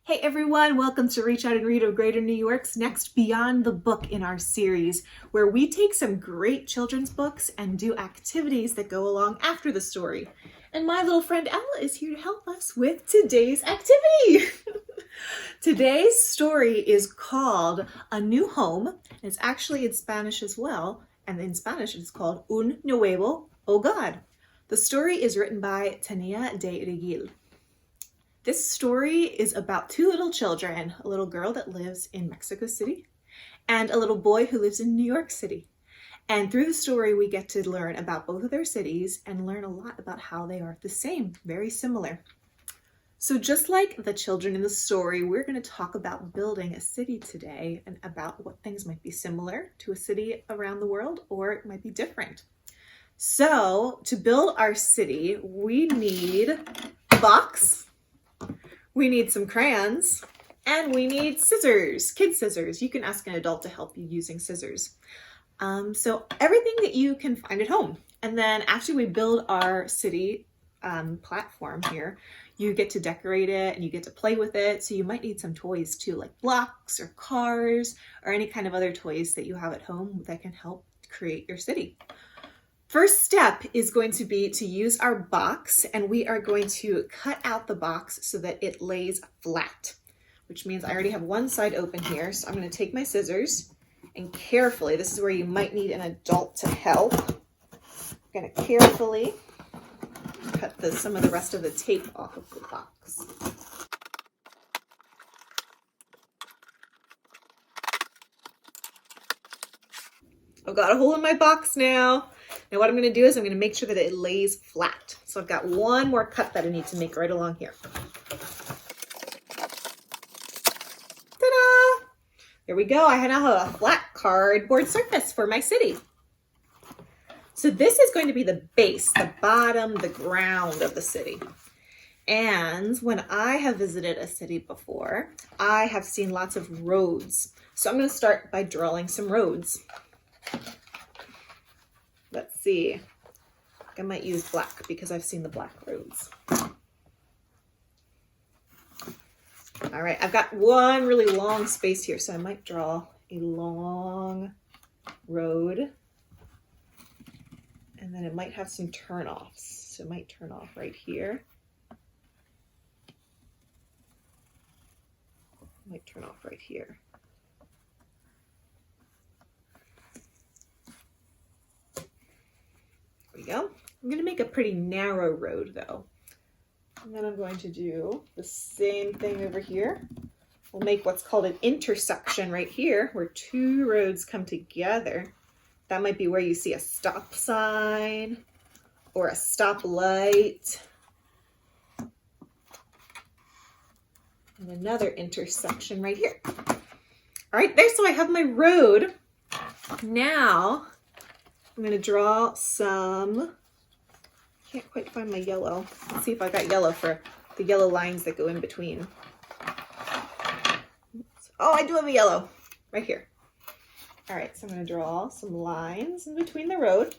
Hey everyone, welcome to Reach Out and Read of Greater New York's next Beyond the Book in our series, where we take some great children's books and do activities that go along after the story. And my little friend Ella is here to help us with today's activity. Today's story is called A New Home. It's actually in Spanish as well, and in Spanish it's called Un Nuevo Hogar. The story is written by Tania de Regil. This story is about two little children, a little girl that lives in Mexico City and a little boy who lives in New York City. And through the story, we get to learn about both of their cities and learn a lot about how they are the same, very similar. So just like the children in the story, we're going to talk about building a city today and about what things might be similar to a city around the world or it might be different. So to build our city, we need a box. We need some crayons, and we need scissors, kid scissors. You can ask an adult to help you using scissors. So everything that you can find at home. And then after we build our city platform here, you get to decorate it and you get to play with it. So you might need some toys too, like blocks or cars or any kind of other toys that you have at home that can help create your city. First step is going to be to use our box, and we are going to cut out the box so that it lays flat, which means I already have one side open here. So I'm going to take my scissors and carefully, this is where you might need an adult to help. I'm going to carefully cut some of the rest of the tape off of the box. I've got a hole in my box now. Now what I'm going to do is I'm going to make sure that it lays flat. So I've got one more cut that I need to make right along here. Ta-da! There we go. I now have a flat cardboard surface for my city. So this is going to be the base, the bottom, the ground of the city. And when I have visited a city before, I have seen lots of roads. So I'm going to start by drawing some roads. Let's see. I might use black because I've seen the black roads. All right, I've got one really long space here, so I might draw a long road. And then it might have some turnoffs. So it might turn off right here. It might turn off right here. There we go. I'm going to make a pretty narrow road though. And then I'm going to do the same thing over here. We'll make what's called an intersection right here where two roads come together. That might be where you see a stop sign or a stop light. And another intersection right here. All right, there, so I have my road. Now I'm going to draw some, can't quite find my yellow. Let's see if I got yellow for the yellow lines that go in between. Oh, I do have a yellow right here. All right, so I'm going to draw some lines in between the road.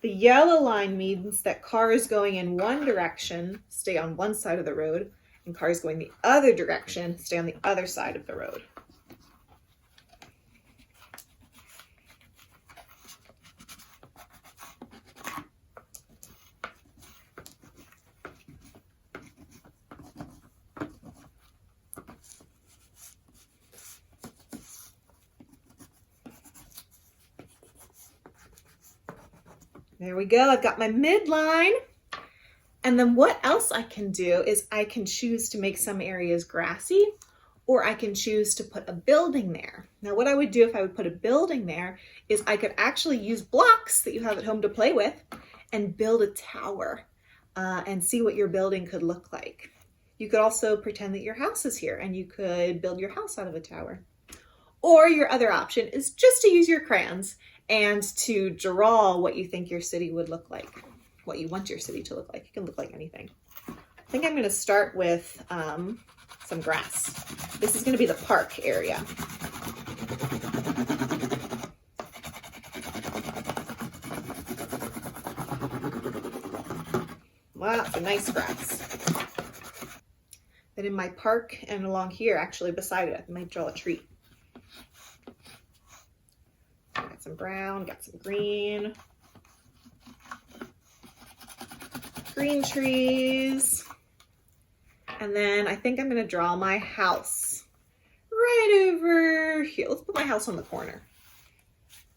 The yellow line means that cars going in one direction stay on one side of the road, and cars going the other direction stay on the other side of the road. There we go. I've got my midline. And then what else I can do is I can choose to make some areas grassy, or I can choose to put a building there. Now what I would do if I would put a building there is I could actually use blocks that you have at home to play with and build a tower and see what your building could look like. You could also pretend that your house is here and you could build your house out of a tower. Or your other option is just to use your crayons and to draw what you think your city would look like, what you want your city to look like. It can look like anything. I think I'm going to start with some grass. This is going to be the park area. Lots of nice grass. Then in my park and along here, actually beside it, I might draw a tree. Got some brown, got some green. Green trees. And then I think I'm gonna draw my house right over here. Let's put my house on the corner.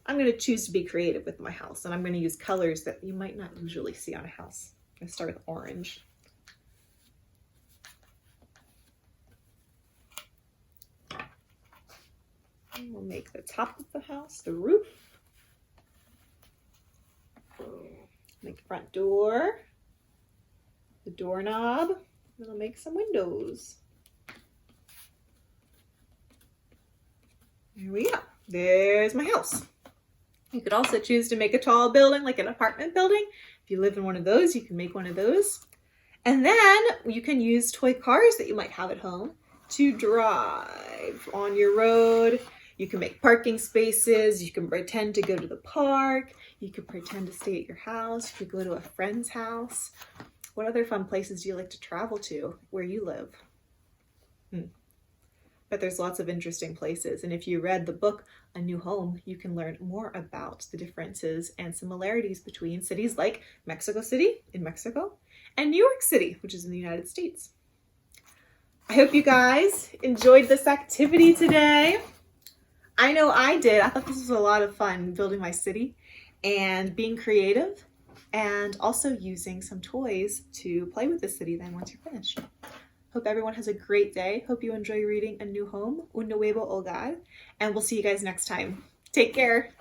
I'm gonna choose to be creative with my house, and I'm gonna use colors that you might not usually see on a house. I'm gonna start with orange. And we'll make the top of the house the roof. Make the front door, the doorknob, and I'll make some windows. There we go. There's my house. You could also choose to make a tall building, like an apartment building. If you live in one of those, you can make one of those. And then you can use toy cars that you might have at home to drive on your road. You can make parking spaces. You can pretend to go to the park. You could pretend to stay at your house. You could go to a friend's house. What other fun places do you like to travel to where you live? But there's lots of interesting places. And if you read the book, A New Home, you can learn more about the differences and similarities between cities like Mexico City in Mexico and New York City, which is in the United States. I hope you guys enjoyed this activity today. I know I did. I thought this was a lot of fun, building my city and being creative and also using some toys to play with the city then once you're finished. Hope everyone has a great day. Hope you enjoy reading A New Home, Un Nuevo Hogar, and we'll see you guys next time. Take care.